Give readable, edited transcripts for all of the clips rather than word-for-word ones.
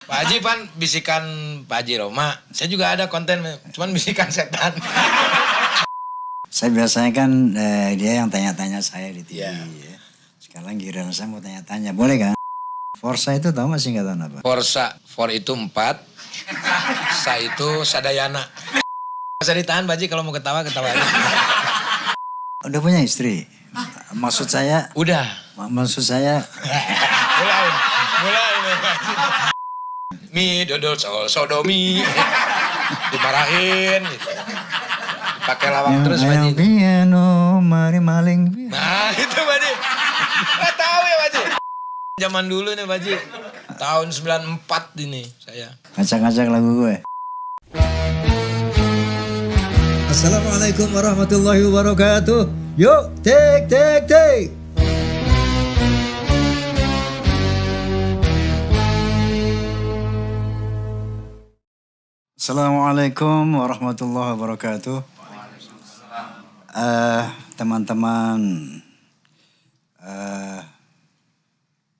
Pak Haji pan bisikan Pak Haji Roma. Saya juga ada konten, cuman bisikan setan. Saya biasanya kan dia yang tanya-tanya saya di TV. Yeah. Ya. Sekarang giliran saya mau tanya-tanya, boleh kan? Forsa itu tahu nggak singkatan apa? Forsa, for itu 4, sa itu sadayana. Bisa ditahan Pak Haji kalau mau ketawa aja. Udah punya istri? Maksud saya? Udah. Maksud saya? mulai. Mi dodol sodomi. Dimarahin gitu. Pakai lawang terus Pak Haji. Piano, mari maling. Nah itu Pak Haji. Nggak tahu ya Pak Haji. Zaman dulu nih Pak Haji. Tahun 94 ini saya. Ngacak-ngacak lagu gue. Assalamualaikum warahmatullahi wabarakatuh. Yuk, tek. Assalamualaikum warahmatullahi wabarakatuh. Teman-teman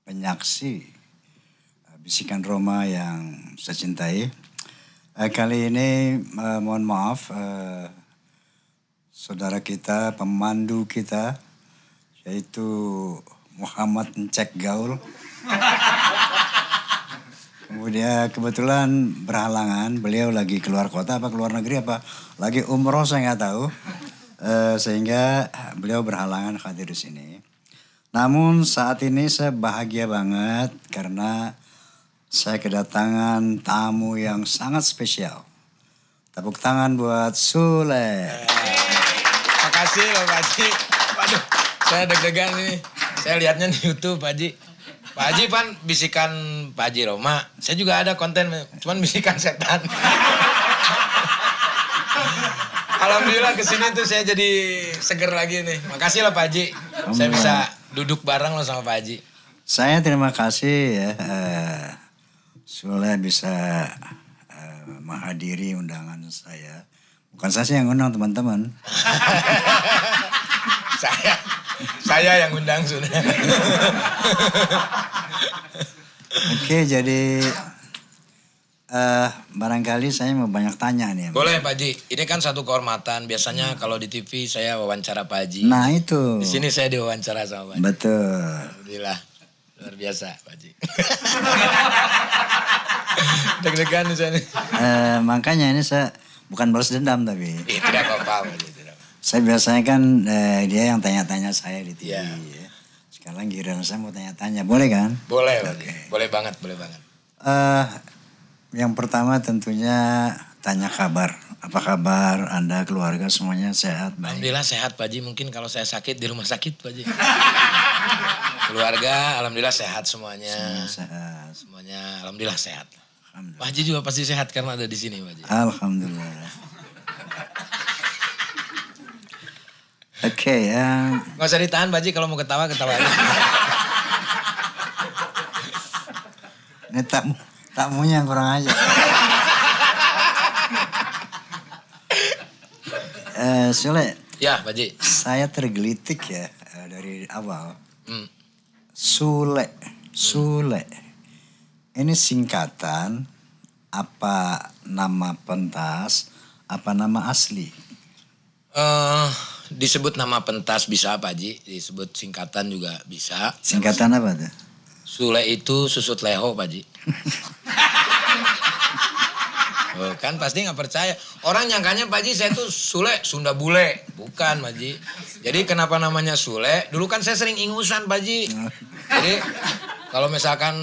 penyaksi Bisikan Roma yang saya cintai. Kali ini mohon maaf saudara kita, pemandu kita, yaitu Muhammad Encek Gaul. Kemudian kebetulan berhalangan, beliau lagi keluar kota apa keluar negeri apa lagi umroh saya nggak tahu, sehingga beliau berhalangan hadir di sini. Namun saat ini saya bahagia banget karena saya kedatangan tamu yang sangat spesial. Tepuk tangan buat Sule. Makasih loh Pak Haji. Waduh, saya deg-degan ini. Saya lihatnya di YouTube Pak Haji. Pak Haji pan bisikan Pak Haji Roma. Saya juga ada konten, cuman bisikan setan. Alhamdulillah kesini tuh saya jadi seger lagi nih. Makasih lah Pak Haji. Saya bisa duduk bareng loh sama Pak Haji. Saya terima kasih ya. Sule bisa menghadiri undangan saya. Bukan saya sih yang undang teman-teman. saya yang undang sudah. Oke, jadi barangkali saya mau banyak tanya nih. Boleh Pak Haji, ini kan satu kehormatan. Biasanya kalau di TV saya wawancara Pak Haji. Nah itu. Di sini saya diwawancara sama Pak Haji. Betul. Alhamdulillah, luar biasa Pak Haji. Deg-degan nih saya nih. Makanya ini saya bukan balas dendam tapi. Tidak apa-apa Pak Haji. Saya biasanya kan dia yang tanya-tanya saya di TV. Yeah. Ya. Sekarang giliran saya mau tanya-tanya, boleh kan? Boleh Pak Haji. Boleh banget. Yang pertama tentunya tanya kabar. Apa kabar Anda, keluarga semuanya sehat? Baik? Alhamdulillah sehat Pak Haji. Mungkin kalau saya sakit di rumah sakit Pak Haji. Keluarga alhamdulillah sehat semuanya. Semuanya sehat. Semuanya alhamdulillah sehat. Alhamdulillah. Pak Haji juga pasti sehat karena ada di sini Pak Haji. Alhamdulillah. Oke, Nggak usah ditahan Pak Haji, kalau mau ketawa aja. Ini tamunya yang kurang aja. Sule. Ya Pak Haji. Saya tergelitik ya dari awal. Sule. Ini singkatan apa nama pentas, apa nama asli? Disebut nama pentas bisa Pak Haji, disebut singkatan juga bisa. Singkatan apa tuh? Sule itu susut leho Pak Haji. Oh, kan pasti nggak percaya. Orang nyangkanya Pak Haji saya tuh Sule Sunda bule. Bukan Pak Haji. Jadi kenapa namanya Sule? Dulu kan saya sering ingusan Pak Haji. Jadi kalau misalkan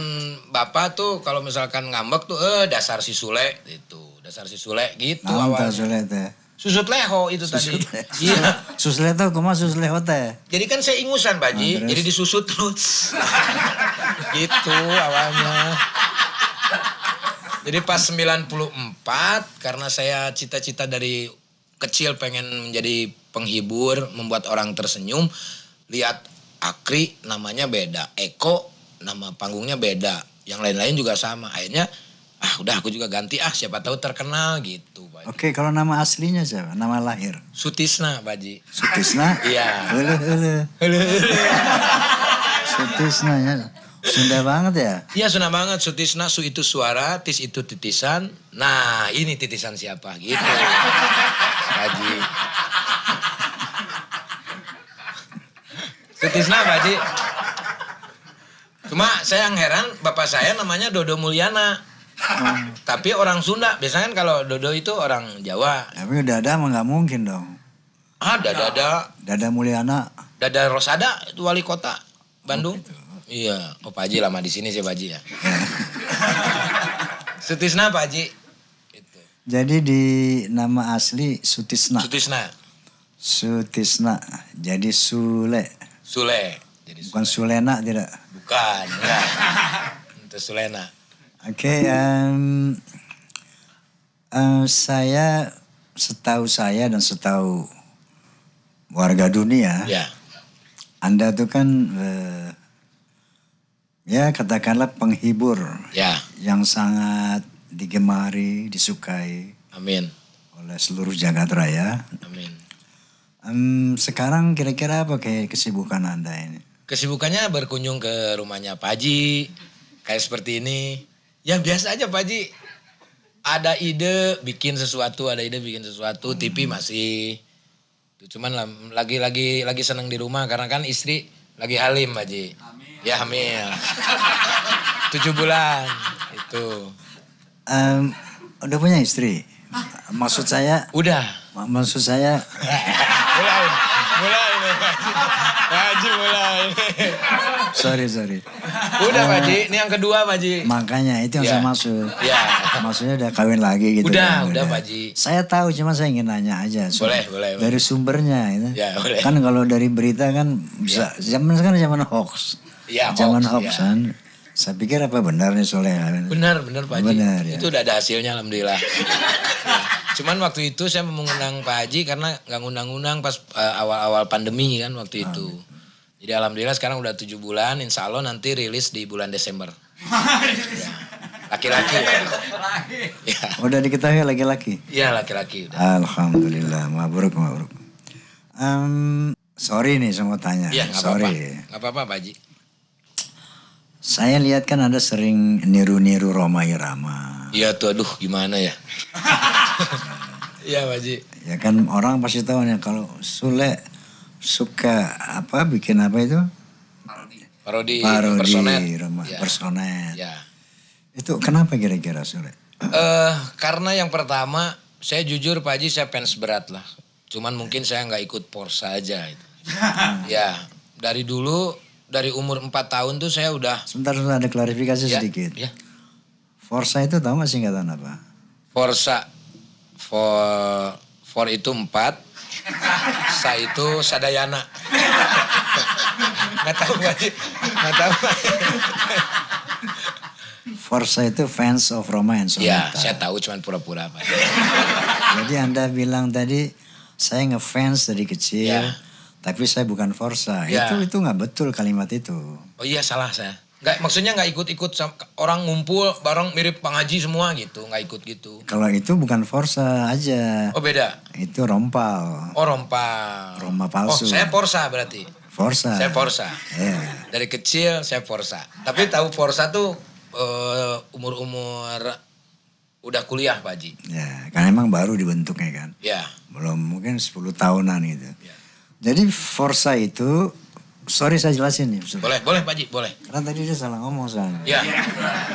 Bapak tuh kalau misalkan ngambek tuh dasar si Sule gitu. Dasar si Sule gitu awalnya. Sule teh. Susut leho itu tadi. Iya. Susut leho kumaha susut leho teh? Jadi kan saya ingusan Pak Haji. Jadi disusut terus. Gitu awalnya. Jadi pas 94 karena saya cita-cita dari kecil pengen menjadi penghibur, membuat orang tersenyum. Lihat Akri namanya beda, Eko nama panggungnya beda, yang lain-lain juga sama. Akhirnya udah aku juga ganti siapa tahu terkenal gitu Pak Haji. Oke, kalau nama aslinya siapa? Nama lahir? Sutisna Pak Haji. Sutisna? Iya. Hulu. Sutisna ya. Sunda banget ya? Iya Sunda banget, Sutisna, su itu suara, tis itu titisan. Nah ini titisan siapa gitu. Pak Haji. Sutisna Pak Haji. Cuma saya yang heran, bapak saya namanya Dodo Mulyana. Tapi orang Sunda, biasanya kan kalau Dodo itu orang Jawa. Tapi Dada mah nggak mungkin dong. Dada Mulyana. Dada Rosada itu wali kota Bandung. Iya, Pak Haji lama di sini sih Pak Haji ya. Sutisna Pak Haji. Itu. Jadi di nama asli Sutisna. Sutisna. Jadi Sule. Sule. Jadi Bukan Sulena tidak. Bukan, enggak. Itu Sulena. Oke, setahu saya dan setahu warga dunia, Ya. Anda tuh kan ya katakanlah penghibur Ya. yang sangat digemari, disukai Amin. oleh seluruh jagat raya. Amin. Sekarang kira-kira apa kayak kesibukan Anda ini? Kesibukannya berkunjung ke rumahnya Pak Haji. Kayak seperti ini. Ya biasa aja Pak Haji. Ada ide bikin sesuatu, TV masih. Cuman lagi seneng di rumah karena kan istri lagi halim Pak Haji. Ya hamil. 7 bulan itu. Udah punya istri? Maksud saya Udah. Mulai nih Pak Haji mulai. Sorry. Udah Pak Haji, ini yang kedua Pak Haji. Makanya itu yang Ya. saya maksud. Ya. Maksudnya udah kawin lagi gitu. Udah kan, Pak Haji. Saya tahu, cuma saya ingin nanya aja. Boleh. Dari sumbernya itu. Ya, boleh. Kan kalau dari berita kan bisa, zaman sekarang zaman hoax. Ya, Zaman hoax, hoax ya. kan. Saya pikir apa benar nih Soleh? Benar Pak Haji. Benar, ya. Itu udah ada hasilnya alhamdulillah. Ya. Cuman waktu itu saya mengundang Pak Haji karena nggak ngundang-undang pas awal-awal pandemi kan waktu itu. Jadi alhamdulillah sekarang udah 7 bulan, insya Allah nanti rilis di bulan Desember. Ya. Laki-laki. Ya. Udah diketahui laki-laki? Iya laki-laki. Udah. Alhamdulillah, mabruk. Sorry nih saya mau tanya. Iya nggak apa-apa. Sorry. Nggak apa-apa Pak Haji. Saya lihat kan Anda sering niru-niru Rhoma Irama. Iya tuh aduh gimana ya. Iya Pak Haji. Ya kan orang pasti tahu nih kalau Sule suka bikin apa itu? Parodi Rhoma, Ya. personet. Ya. Itu kenapa kira-kira Sule? Karena yang pertama saya jujur Pak Haji saya fans berat lah. Cuman mungkin saya nggak ikut Porsa aja itu. Ya dari dulu dari umur 4 tahun tuh saya udah. Sebentar ada klarifikasi sedikit. Ya. Forsa itu tahu nggak singkatan apa? Forsa for itu 4, sa itu sadayana. Nggak tahu Pak Haji. Nggak tahu. Forsa itu fans of Rhoma and Ya Sonata. saya tahu cuman pura-pura Pak Haji. Jadi Anda bilang tadi saya ngefans dari kecil. Ya. Tapi saya bukan Forsa. Ya. Itu nggak betul kalimat itu. Oh iya salah saya. Maksudnya nggak ikut-ikut orang ngumpul bareng mirip Bang Haji semua gitu, nggak ikut gitu. Kalau itu bukan Forsa aja. Oh beda. Itu rompal. Oh rompal. Roma palsu. Oh saya Porsa berarti. Forsa. Saya Porsa. Ya. Dari kecil saya Porsa. Tapi tahu Porsa tuh umur-umur udah kuliah Pak Haji. Ya, karena emang baru dibentuknya kan. Ya. Belum mungkin 10 tahunan gitu. Ya. Jadi Forsa itu, sorry saya jelasin nih. Boleh Pak Haji, boleh. Karena tadi dia salah ngomong soalnya. Ya.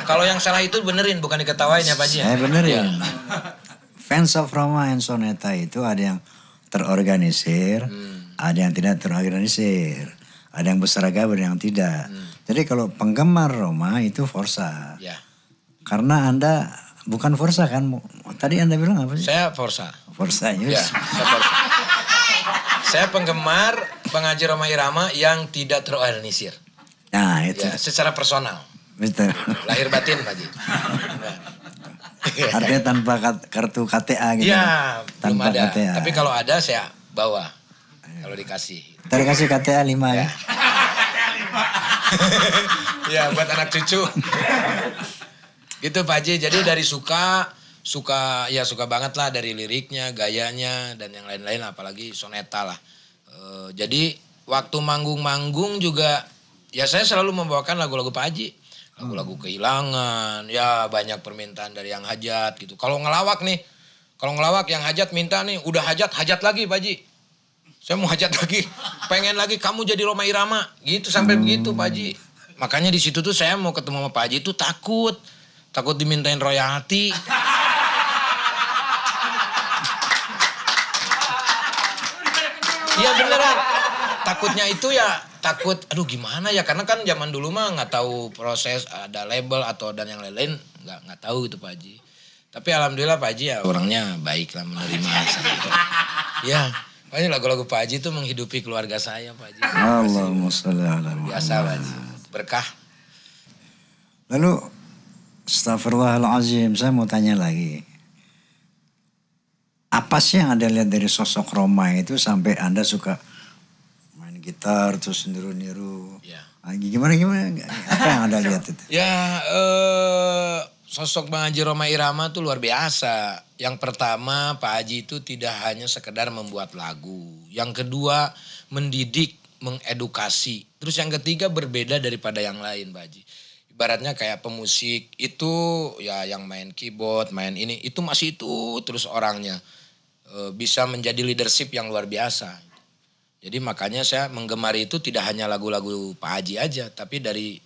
Kalau yang salah itu benerin, bukan diketawain ya Pak Haji. Saya benerin. Ya. Fans of Rhoma and Sonata itu ada yang terorganisir, ada yang tidak terorganisir. Ada yang berseragam, ada yang tidak. Jadi kalau penggemar Rhoma itu Forsa. Ya. Karena Anda bukan Forsa kan? Tadi Anda bilang apa sih? Saya Forsa. Forsa, Ya, yes. saya Forsa. Saya penggemar pengaji Rhoma Irama yang tidak terorganisir. Nah itu. Ya, secara personal. Betul. Lahir batin Pak Haji. Artinya tanpa kartu KTA gitu. Iya, belum Tanpa ada. KTA. Tapi kalau ada saya bawa. Kalau dikasih. Tadi kasih KTA 5 ya. Ya, buat anak cucu. Gitu Pak Haji. Jadi dari suka banget lah dari liriknya, gayanya dan yang lain-lain apalagi soneta lah. Jadi waktu manggung-manggung juga ya saya selalu membawakan lagu-lagu Pak Haji. Lagu-lagu kehilangan, ya banyak permintaan dari yang hajat gitu. Kalau ngelawak yang hajat minta nih, udah hajat lagi Pak Haji. Saya mau hajat lagi, pengen lagi kamu jadi Rhoma Irama, gitu sampai begitu Pak Haji. Makanya di situ tuh saya mau ketemu sama Pak Haji itu takut dimintain royalti. Iya beneran. Takutnya itu ya takut, aduh gimana ya, karena kan zaman dulu mah nggak tahu proses ada label atau dan yang lain-lain nggak tahu itu Pak Haji. Tapi alhamdulillah Pak Haji ya orangnya baik lah, menerima. Ya, makanya lagu-lagu Pak Haji itu menghidupi keluarga saya Pak Haji. Allahumma sholli ala Muhammad. Biasa Pak Haji, berkah. Lalu, astagfirullahaladzim, saya mau tanya lagi. Apa sih yang Anda lihat dari sosok Rhoma itu sampai Anda suka main gitar terus niru-niru? Ya. Gimana? Apa yang Anda lihat itu? Ya, sosok Bang Haji Rhoma Irama tuh luar biasa. Yang pertama, Pak Haji itu tidak hanya sekedar membuat lagu. Yang kedua, mendidik, mengedukasi. Terus yang ketiga, berbeda daripada yang lain, Pak Haji. Ibaratnya kayak pemusik itu ya yang main keyboard, main ini, itu masih itu terus orangnya. Bisa menjadi leadership yang luar biasa. Jadi makanya saya menggemari itu tidak hanya lagu-lagu Pak Haji aja, tapi dari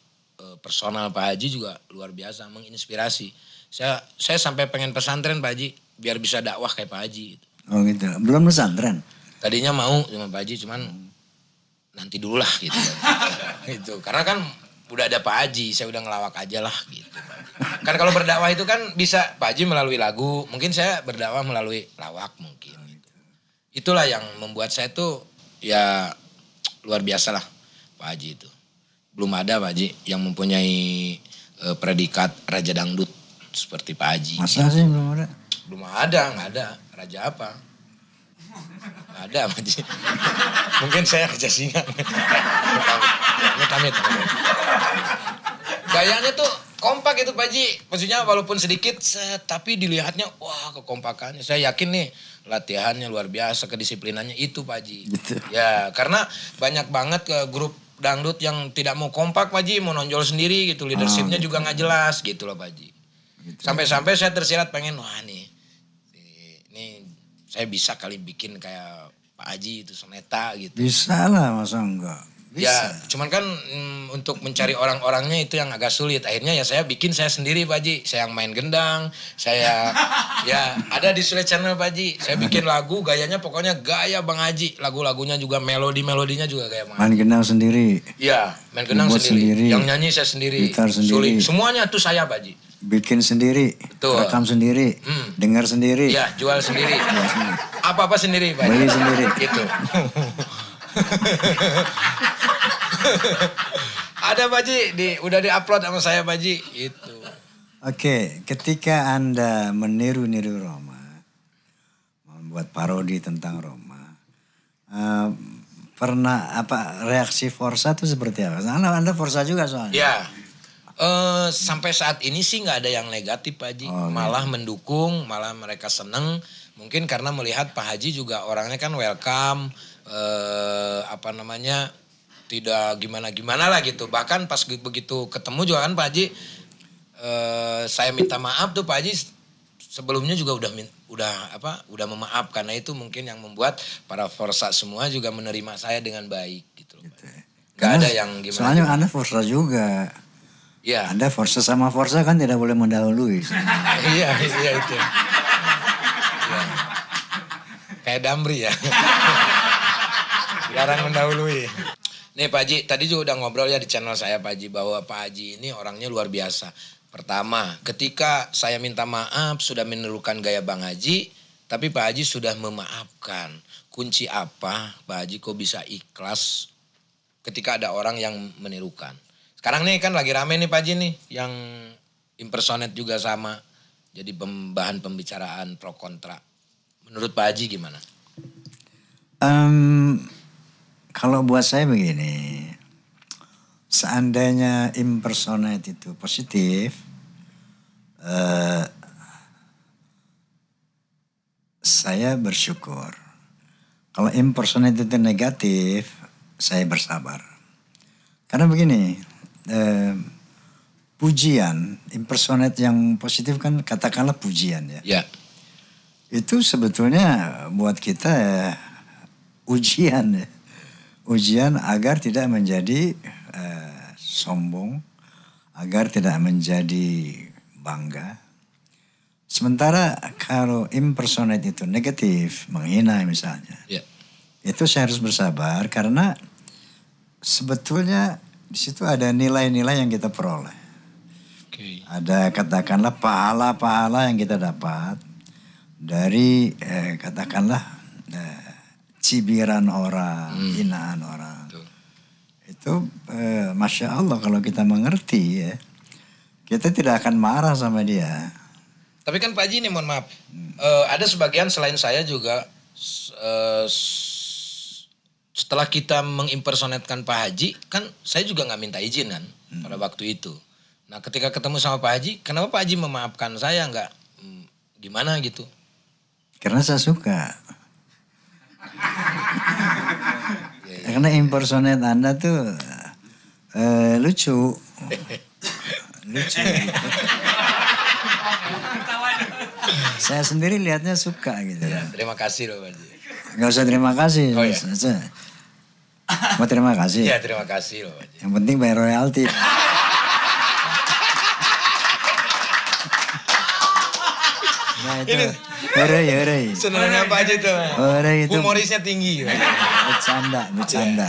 personal Pak Haji juga luar biasa, menginspirasi. Saya sampai pengen pesantren Pak Haji, biar bisa dakwah kayak Pak Haji. Oh gitu, belum pesantren? Tadinya mau sama Pak Haji, cuman nanti dulu lah gitu. Gitu. Karena kan udah ada Pak Haji, saya udah ngelawak aja lah gitu. Kan kalau berdakwah itu kan bisa Pak Haji melalui lagu, mungkin saya berdakwah melalui lawak mungkin. Gitu. Itulah yang membuat saya tuh ya luar biasa lah Pak Haji itu. Belum ada Pak Haji yang mempunyai predikat Raja Dangdut seperti Pak Haji. Masa sih belum ada? Belum ada, nggak ada. Raja apa? Nggak ada Pak Haji. Mungkin saya Raja Singa. Amit. Gayanya tuh kompak itu Pak Haji. Maksudnya walaupun sedikit, tapi dilihatnya wah kekompakannya. Saya yakin nih latihannya luar biasa, kedisiplinannya itu Pak Haji. Gitu. Ya karena banyak banget ke grup dangdut yang tidak mau kompak Pak Haji, mau nonjol sendiri gitu. Leadershipnya gitu. juga nggak jelas gitu loh Pak Haji. Gitu. Sampai-sampai saya tersirat pengen, wah nih, ini saya bisa kali bikin kayak Pak Haji itu soneta gitu. Bisa lah, masa enggak? Bisa. Ya, cuman kan untuk mencari orang-orangnya itu yang agak sulit. Akhirnya ya saya bikin saya sendiri Pak Haji. Saya yang main gendang, saya ya ada di Sule Channel Pak Haji. Saya bikin lagu, gayanya pokoknya gaya Bang Haji. Lagu-lagunya juga melodinya juga gaya Bang Haji. Main gendang sendiri? Iya, main gendang sendiri. Yang nyanyi saya sendiri. Gitar sendiri. Semuanya tuh saya Pak Haji. Bikin sendiri, Betul. rekam sendiri, dengar sendiri. Iya, jual sendiri. Apa-apa sendiri Pak Haji. Beli sendiri. Gitu. Ada Pak Haji, udah di-upload sama saya Pak Haji. Itu. Oke, ketika Anda meniru-niru Rhoma, membuat parodi tentang Rhoma, pernah reaksi Forsa itu seperti apa? Anda Forsa juga soalnya. Ya, sampai saat ini sih nggak ada yang negatif Pak Haji. Oh, malah mendukung, malah mereka seneng. Mungkin karena melihat Pak Haji juga orangnya kan welcome, tidak gimana-gimana lah gitu. Bahkan pas begitu ketemu juga kan Pak Haji, saya minta maaf tuh Pak Haji sebelumnya juga udah memaaf, karena itu mungkin yang membuat para Forsa semua juga menerima saya dengan baik gitu loh. Gitu. Gak ada yang gimana. Soalnya Anda Forsa juga. Ya. Anda Forsa sama Forsa kan tidak boleh mendahului. Iya itu. Ya. Kayak Damri ya. Jarang mendahului. Nih Pak Haji, tadi juga udah ngobrol ya di channel saya Pak Haji, bahwa Pak Haji ini orangnya luar biasa. Pertama, ketika saya minta maaf sudah menirukan gaya Bang Haji, tapi Pak Haji sudah memaafkan. Kunci apa Pak Haji kok bisa ikhlas ketika ada orang yang menirukan? Sekarang nih kan lagi rame nih Pak Haji nih, yang impersonate juga sama. Jadi bahan pembicaraan pro kontra. Menurut Pak Haji gimana? Kalau buat saya begini, seandainya impersonate itu positif, saya bersyukur. Kalau impersonate itu negatif, saya bersabar. Karena begini, pujian, impersonate yang positif kan katakanlah pujian ya. Ya. Itu sebetulnya buat kita ujian ya. Ujian agar tidak menjadi sombong, agar tidak menjadi bangga. Sementara kalau impersonate itu negatif, menghina misalnya. Ya. Itu saya harus bersabar karena sebetulnya di situ ada nilai-nilai yang kita peroleh. Oke. Ada katakanlah pahala-pahala yang kita dapat dari katakanlah cibiran orang, hinaan orang. Betul. Itu Masya Allah kalau kita mengerti ya, kita tidak akan marah sama dia. Tapi kan Pak Haji ini mohon maaf, ada sebagian selain saya juga setelah kita mengimpersonatkan Pak Haji, kan saya juga nggak minta izin kan pada waktu itu. Nah ketika ketemu sama Pak Haji, kenapa Pak Haji memaafkan saya nggak gimana gitu? Karena saya suka. Karena impersonate Anda tuh lucu. Lucu. Saya sendiri lihatnya suka gitu. Ya, terima kasih loh Pak Haji. Gak usah terima kasih. Oh, iya. Mau terima kasih. Ya terima kasih loh Pak Haji. Yang penting bayar royalti. Nah itu. Hore. Senangnya Pak Haji tuh. Hore itu. Humorisnya tinggi. Bercanda.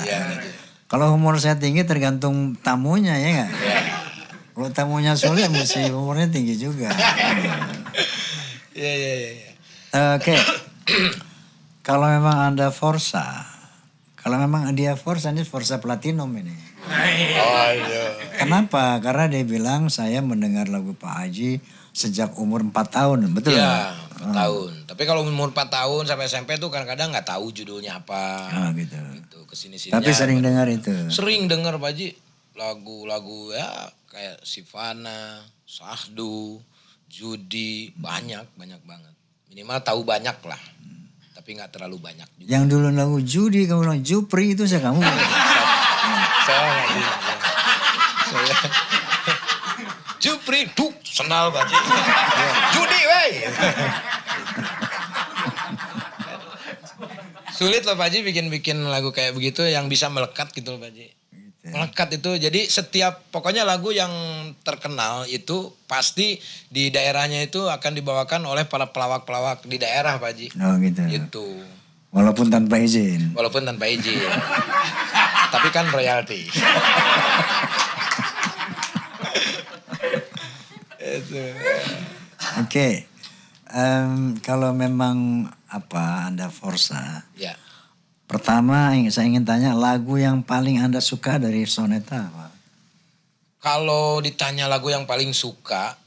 Ya. Kalau humor saya tinggi tergantung tamunya ya nggak? Ya. Kalau tamunya sulit mesti humornya tinggi juga. Ya. Oke. Kalau memang Anda Forza, kalau memang dia Forza, ini Forza Platinum ini. Oh iya. Kenapa? Karena dia bilang saya mendengar lagu Pak Haji sejak umur 4 tahun, betul Ya, nggak? 4 tahun. Tapi kalau umur 4 tahun sampai SMP tuh kadang-kadang nggak tahu judulnya apa. Gitu. Gitu, kesini-sini. Tapi sering dengar itu. Sering dengar Pak Haji lagu-lagu ya kayak Sivana, Sahdu, Judi, banyak banget. Minimal tahu banyak lah. Tapi nggak terlalu banyak juga. Yang dulu lagu Judi, kamu bilang Jupri itu saya kamu. Saya nggak bilang. Saya Jupri, senal Pak Haji. Judi, wey. Sulit loh Pak Haji bikin lagu kayak begitu yang bisa melekat gitu loh Pak Haji. Melekat itu, jadi setiap pokoknya lagu yang terkenal itu pasti di daerahnya itu akan dibawakan oleh para pelawak-pelawak di daerah Pak Haji. Oh gitu. Gitu. Walaupun tanpa izin. Walaupun tanpa izin. Tapi kan royalti. Oke. Kalau memang Anda Forza. Ya. Pertama saya ingin tanya lagu yang paling Anda suka dari Soneta apa? Kalau ditanya lagu yang paling suka,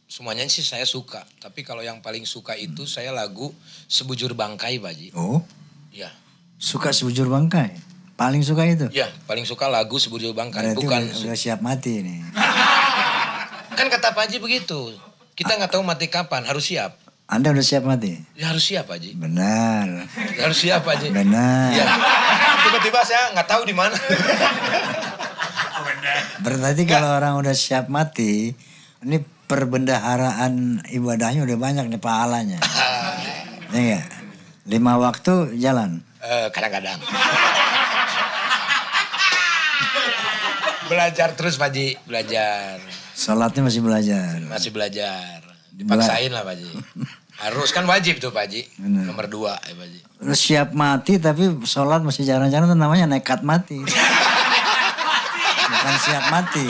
semuanya sih saya suka. Tapi kalau yang paling suka itu saya lagu Sebujur Bangkai Pak Haji. Oh, Ya. suka Sebujur Bangkai? Paling suka itu? Ya, paling suka lagu Sebujur Bangkai. Berarti Bukan. udah siap mati nih. Kan kata Pak Haji begitu. Kita nggak tahu mati kapan, harus siap. Anda udah siap mati? Ya harus siap Pak Haji. Benar. Harus siap Pak Haji. Benar. Ya. Tiba-tiba saya nggak tahu di mana. Berarti kalau orang udah siap mati, ini perbendaharaan ibadahnya udah banyak nih pahalanya. Ya enggak? 5 waktu jalan. Kadang-kadang. Belajar terus Pak Haji, belajar. Sholatnya masih belajar. Masih belajar. Dipaksain lah Pak Haji. Harus kan wajib tuh Pak Haji. Benar. Nomor 2 ya Pak Haji. Terus siap mati tapi sholat masih jarang-jarang itu namanya nekat mati. Bukan siap mati.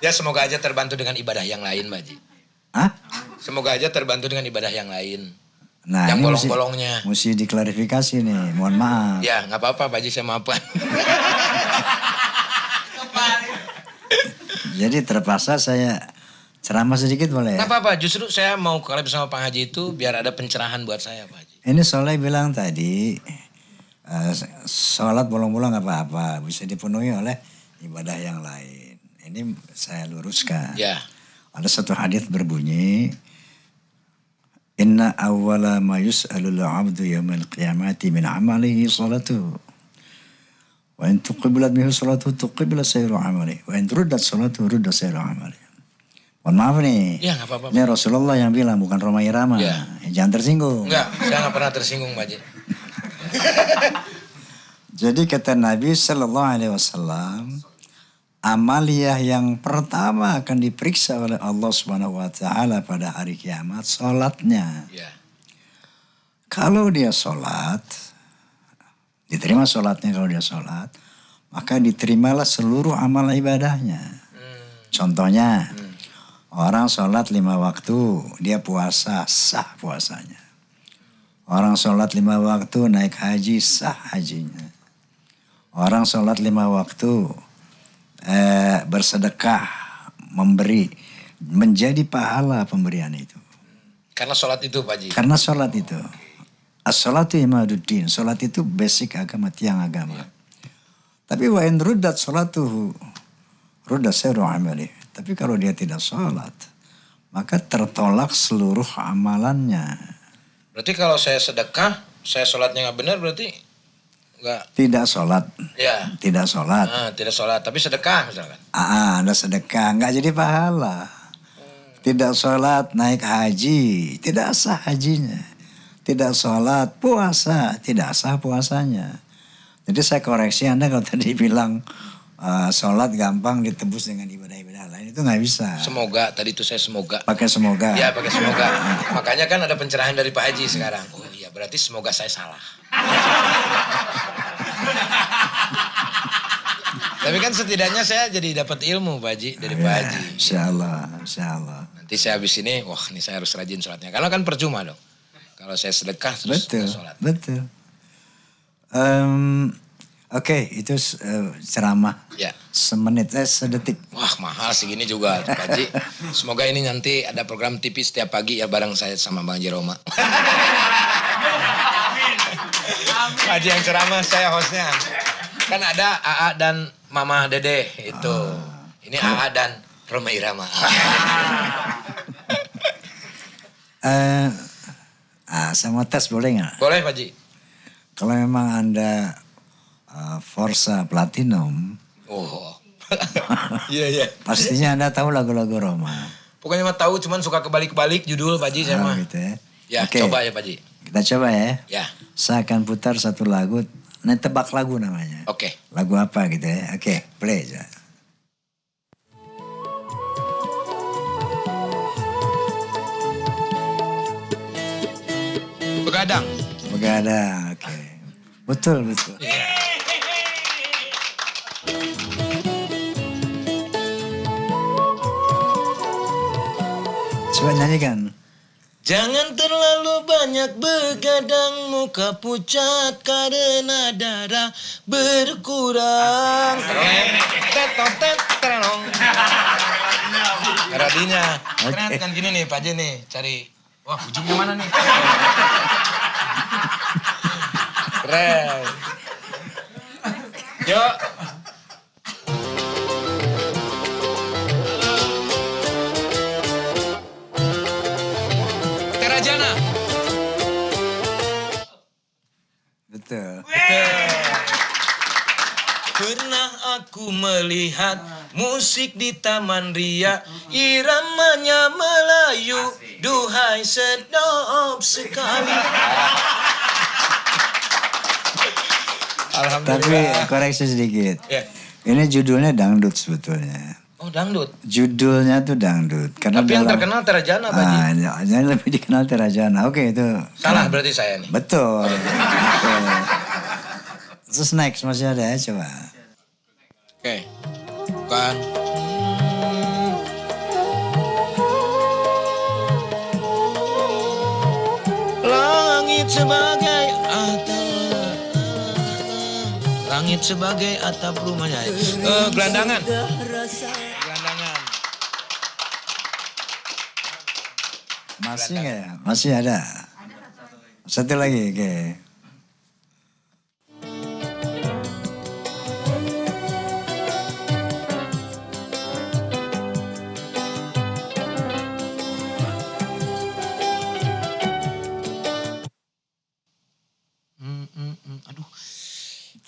Ya semoga aja terbantu dengan ibadah yang lain Pak Haji. Hah? Semoga aja terbantu dengan ibadah yang lain. Nah, yang ini bolong-bolongnya. mesti diklarifikasi nih, mohon maaf. Ya nggak apa-apa Pak Haji, saya maafkan. Jadi terpaksa saya ceramah sedikit boleh? Nggak apa-apa, justru saya mau collab sama Pak Haji itu biar ada pencerahan buat saya Pak Haji. Ini Soleh bilang tadi, sholat bolong-bolong nggak apa-apa, bisa dipenuhi oleh ibadah yang lain. Ini saya luruskan. Ya. Ada satu hadis berbunyi, Inna awwala ma yus'alul 'abdu yawmal qiyamati min 'amalihi salatu. Wa in tuqbilat minhu salatuhu tuqbilat sairu amali. Wa in ruddat salatuhu ruddat sairu amali. Mohon maaf nih. Ya nggak apa-apa. Ini Rasulullah yang bilang, bukan Roma Irama. Ya. Jangan tersinggung. Enggak, saya nggak pernah tersinggung Pak Haji. Jadi kata Nabi Sallallahu Alaihi Wasallam, amaliyah yang pertama akan diperiksa oleh Allah Subhanahu Wa Taala pada hari kiamat, sholatnya. Ya. Kalau dia sholat, diterima sholatnya kalau dia sholat, maka diterimalah seluruh amal ibadahnya. Contohnya, orang sholat 5 waktu, dia puasa, sah puasanya. Orang sholat 5 waktu, naik haji, sah hajinya. Orang sholat 5 waktu, bersedekah, memberi, menjadi pahala pemberian itu. Karena sholat itu Pak Haji. Karena sholat itu. As-sholatu imaduddin. Sholat itu basic agama, tiang agama. Tapi wa in ruddat sholatuhu, ruddat sairu amali. Tapi kalau dia tidak sholat, maka tertolak seluruh amalannya. Berarti kalau saya sedekah, saya sholatnya nggak benar berarti nggak. Tidak sholat. Ya. Tidak sholat. Tidak sholat, tapi sedekah misalkan. Ada sedekah, nggak jadi pahala. Tidak sholat, naik haji, tidak sah hajinya. Tidak sholat, puasa, tidak sah puasanya. Jadi saya koreksi Anda kalau tadi bilang sholat gampang ditebus dengan ibadah-ibadah lain, itu nggak bisa. Semoga, tadi itu saya semoga. Pakai semoga. Ya pakai semoga. Makanya kan ada pencerahan dari Pak Haji sekarang. Oh iya berarti semoga saya salah. Tapi kan setidaknya saya jadi dapat ilmu Pak Haji dari Pak Haji. Insya Allah, insya Allah. Nanti saya habis ini, wah ini saya harus rajin sholatnya. Karena kan percuma dong. Kalau saya sedekah terus Betul, sholat. betul. Oke, itu ceramah. Ya. Semenit, sedetik. Wah mahal segini juga Pak Haji. Semoga ini nanti ada program TV setiap pagi ya bareng saya sama Bang Jeroma. Pak Haji yang ceramah, saya hostnya. Kan ada AA dan Mama Dede itu. Ini AA dan Roma Irama. Saya mau tes boleh nggak? Boleh Pak Haji. Kalau memang Anda Forza Platinum, Oh. Iya iya. pastinya Anda tahu lagu-lagu Roma. Pokoknya mah tahu cuman suka kebalik-balik judul Pak Haji saya mah. Gitu ya. Ya Oke. coba ya Pak Haji. Kita coba ya. Ya. Saya akan putar satu lagu, tebak lagu namanya. Oke. Lagu apa gitu ya. Oke, play aja. Begadang. Begadang, oke. Betul, betul. Coba nyanyikan. Jangan terlalu banyak begadang, muka pucat karena darah berkurang. Radinya. Keren kan gini nih Pak Haji nih, cari. Wah ujungnya mana nih? Keren. Yuk. Terajana. Betul. Pernah aku melihat musik di Taman Ria, iramanya Melayu, duhai sedap sekali. Tapi koreksi sedikit. Ya. Ini judulnya dangdut sebetulnya. Oh dangdut. Judulnya tuh dangdut. Karena Tapi yang terkenal Terajana Pak Haji. Yang lebih dikenal Terajana. Oke itu. Salah berarti saya nih. Betul. Betul. Terus next masih ada ya coba. Oke. Bukan. Langit sebagai atap. Langit sebagai atap rumahnya. Gelandangan. Gelandangan. Masih nggak ya? Masih ada. Satu lagi, oke. Aduh.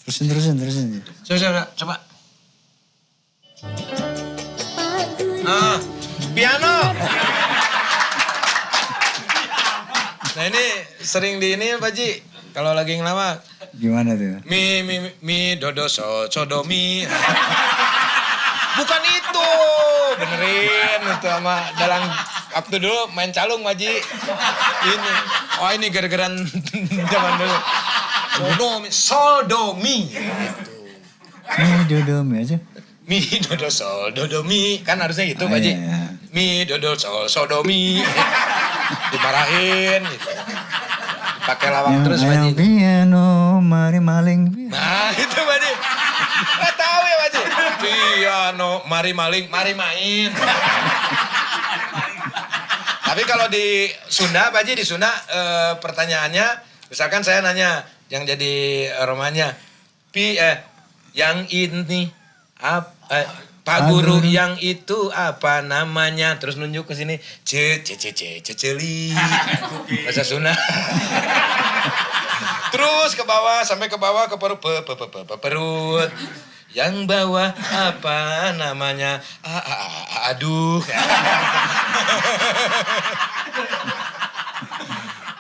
Terusin. Coba. Ah, piano. Nah ini sering di ini Pak Ji, kalau lagi ngelawak. Gimana tuh? Mi, dodo, do, mi. Bukan itu, benerin itu sama dalam waktu dulu main calung Pak Ji. Ini, ini gara-gara zaman dulu. Do, mi. Dodo mi aja. Mi, do, mi. Kan harusnya gitu Pak Ji. Iya. Mi, do, do, mi. Dimarahin gitu. Pakai lawak terus Pak Ji. Piano, mari maling. Nah itu Pak Ji. Nggak tahu ya Pak Ji. Piano, mari maling, mari main. Tapi kalau di Sunda Pak Ji, di Sunda pertanyaannya, misalkan saya nanya yang jadi romanya, yang ini Pak Guru yang itu apa namanya? Terus nunjuk ke sini, ceceli. Bahasa Sunda. Terus ke bawah sampai ke bawah ke perut. Yang bawah apa namanya? Aduh.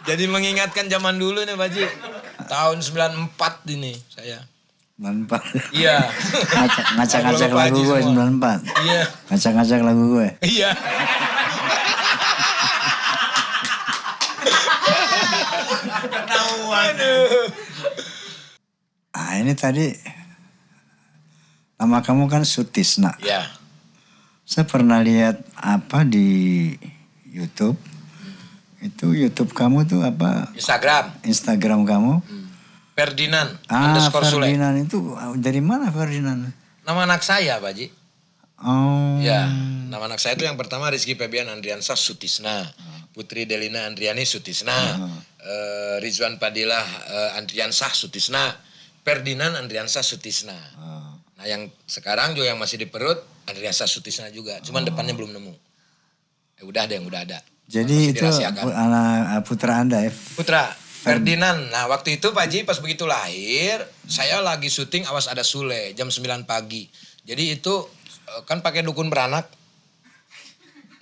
Jadi mengingatkan zaman dulu nih Pak Ji. Tahun 94 ini saya. 94. Iya. Ngacak-ngacak lagu gue 94. Iya. Ngacak-ngacak lagu gue. Iya. Aduh. Ah ini tadi nama kamu kan Sutisna. Ya. Saya pernah lihat apa di YouTube. Itu YouTube kamu tuh apa? Instagram kamu. Ferdinand _ Ferdinand itu dari mana Ferdinand? Nama anak saya Pak Ji. Oh. Ya, nama anak saya itu yang pertama Rizky Febian Andriansah Sutisna. Putri Delina Andriani Sutisna. Rizwan Padilah Andriansah Sutisna. Ferdinand Andriansah Sutisna. Nah yang sekarang juga yang masih di perut Andriansah Sutisna juga. Cuman depannya belum nemu. Udah ada yang udah ada. Jadi itu anak putra Anda ya? Putra. Ferdinand. Nah waktu itu Pak Ji pas begitu lahir, saya lagi syuting Awas Ada Sule jam 9 pagi. Jadi itu kan pakai dukun beranak.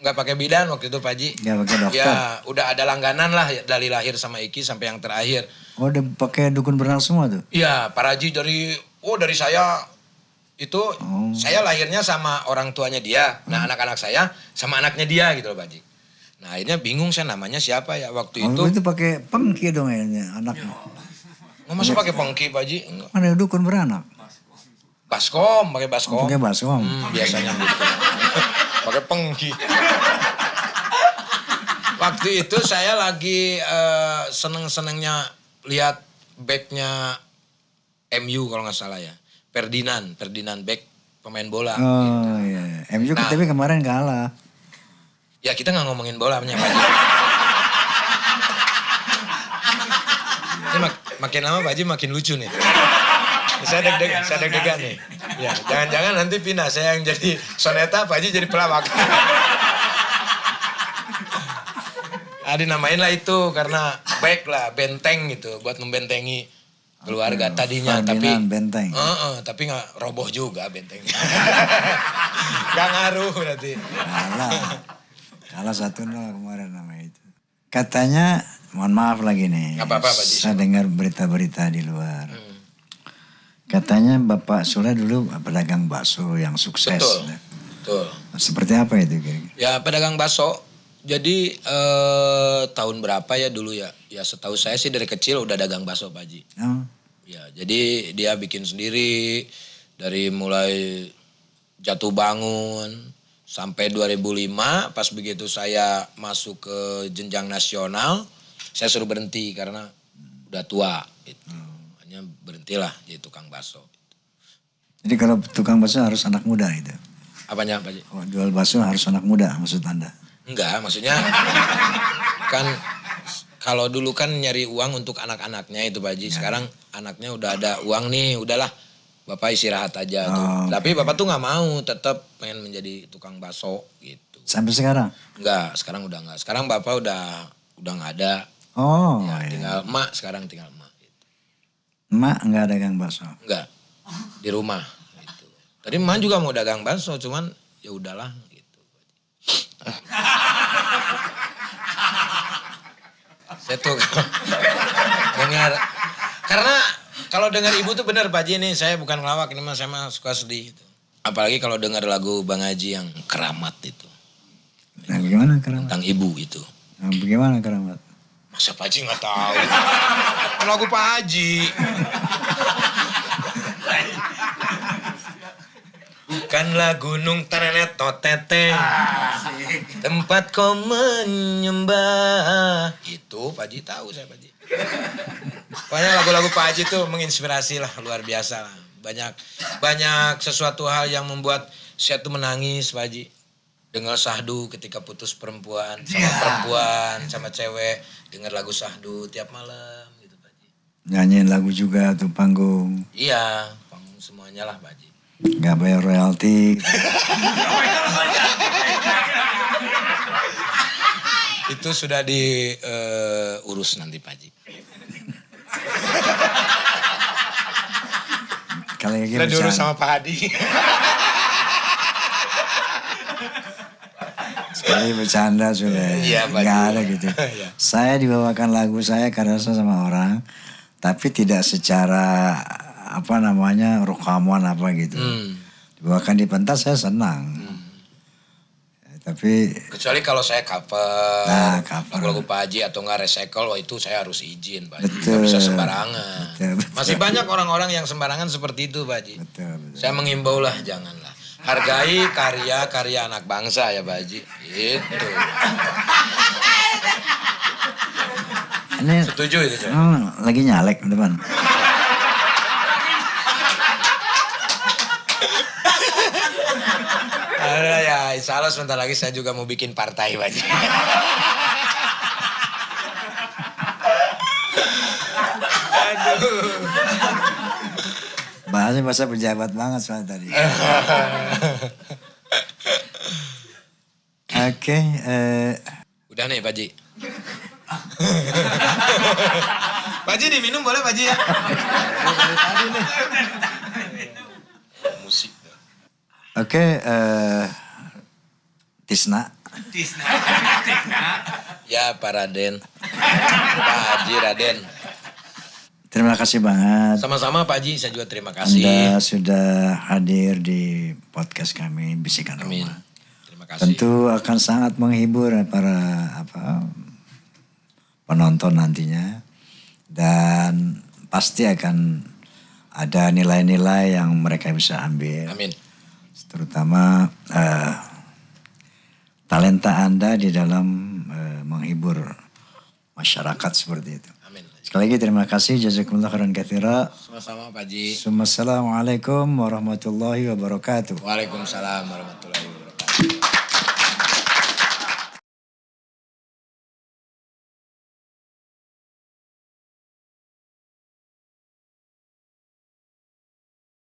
Nggak pakai bidan waktu itu Pak Ji. Nggak pakai dokter? Ya udah ada langganan lah dari lahir sama Iki sampai yang terakhir. Oh udah pakai dukun beranak semua tuh? Iya Pak Raji dari saya itu saya lahirnya sama orang tuanya dia. Nah anak-anak saya sama anaknya dia gitu loh Pak Ji. Nah akhirnya bingung saya namanya siapa ya waktu itu. Itu pakai pengki dong ya anaknya. Nggak masuk pakai pengki Pak Ji. Mana dukun beranak? Baskom, pakai baskom. Pakai baskom. Biasanya gitu. Pakai pengki. Waktu itu saya lagi seneng-senengnya lihat backnya MU kalau nggak salah ya. Ferdinand back pemain bola. Oh iya. MU tapi kemarin kalah. Ya kita nggak ngomongin bola Pak Ji. Ini makin lama Pak Ji makin lucu nih. Saya deg-degan nih. Ya, jangan-jangan nanti pindah saya yang jadi soneta, Pak Ji jadi pelawak. Dinamain lah itu karena baik lah, benteng gitu buat membentengi keluarga tadinya. Ferdinand tapi benteng. Tapi nggak roboh juga bentengnya. Gak ngaruh berarti. Kalah 1-0 kemarin nama itu. Katanya, mohon maaf lagi nih. Gak apa-apa Pak Ji. Saya dengar berita-berita di luar. Katanya Bapak Sule dulu pedagang bakso yang sukses. Betul. Seperti apa itu kira-kira? Ya pedagang bakso. Jadi tahun berapa ya dulu ya? Ya setahu saya sih dari kecil udah dagang bakso Pak Ji. Oh. Ya jadi dia bikin sendiri dari mulai jatuh bangun sampai 2005 pas begitu saya masuk ke jenjang nasional saya suruh berhenti karena udah tua gitu. Hanya berhentilah jadi tukang bakso. Jadi kalau tukang bakso harus anak muda itu? Apanya Pak Ji? Oh, jual bakso harus anak muda maksud Anda? Enggak, maksudnya kan kalau dulu kan nyari uang untuk anak-anaknya itu Pak Ji. Sekarang anaknya udah ada uang nih, udahlah Bapak istirahat aja tuh. Tapi Bapak tuh nggak mau, tetap pengen menjadi tukang bakso gitu. Sampai sekarang? Enggak, sekarang udah enggak. Sekarang Bapak udah nggak ada. Oh, ya, tinggal emak, sekarang tinggal emak. Gitu. Emak nggak dagang bakso. Enggak, di rumah. Gitu. Tadi emak juga mau dagang bakso, cuman ya udahlah. Gitu. Saya tuh dengar, karena kalau dengar ibu tuh benar Pak Haji nih, saya bukan ngelawak, ini mah saya mah suka sedih. Gitu. Apalagi kalau dengar lagu Bang Haji yang Keramat itu. Nah, bagaimana keramat? Tentang ibu itu. Nah, bagaimana keramat? Masa Pak Haji nggak tahu? Lagu Pak Haji. Bukanlah gunung terelet toteteng, tempat kau menyembah. Itu Pak Haji tahu saya Pak Haji. Pokoknya lagu-lagu Pak Haji itu menginspirasi lah, luar biasa lah. Banyak sesuatu hal yang membuat saya tuh menangis Pak Haji. Dengar sahdu ketika putus perempuan, sama perempuan, sama cewek. Dengar lagu sahdu tiap malam gitu Pak Haji. Nyanyiin lagu juga tuh panggung. Iya, panggung semuanya lah Pak Haji. Nggak bayar royalti. Itu sudah diurus nanti Pak Haji. Kali lagi Sudah diurus bercanda. sama Pak Hadi. Sekali bercanda sudah. Iya, Pak Nggak Haji. ada gitu. Iya. Saya dibawakan lagu saya karena saya sama orang, tapi tidak secara apa namanya rokaman apa gitu. Dibawakan di pentas saya senang. Tapi Kecuali kalau saya cover, Nah, cover. lagu-lagu Pak Haji atau enggak recycle, wah itu saya harus izin Pak Haji. Betul. Nggak bisa sembarangan. Betul. Masih banyak orang-orang yang sembarangan seperti itu Pak Haji. betul. Saya mengimbau lah, janganlah. Hargai karya-karya anak bangsa ya Pak Haji. Itu. Ini Setuju itu saya. lagi nyalek teman. Ada ya, insya Allah sebentar lagi saya juga mau bikin partai Pak Haji. Aduh. Bahasa pejabat banget soalnya tadi. Oke, Udah nih Pak Haji. Pak Haji diminum boleh Pak Haji ya? Musik. oke, Tisna. Ya Pak Raden. Pak Haji Raden. Terima kasih banget. Sama-sama Pak Haji, saya juga terima kasih. Anda sudah hadir di podcast kami Bisikan Amin. Roma. Terima kasih. Tentu akan sangat menghibur para penonton nantinya dan pasti akan ada nilai-nilai yang mereka bisa ambil. Amin. Terutama talenta Anda di dalam menghibur masyarakat seperti itu. Amin. Sekali lagi terima kasih, jazakumullah khairan katsira. Sama-sama Pak Haji. Assalamualaikum warahmatullahi wabarakatuh. Waalaikumsalam warahmatullahi wabarakatuh.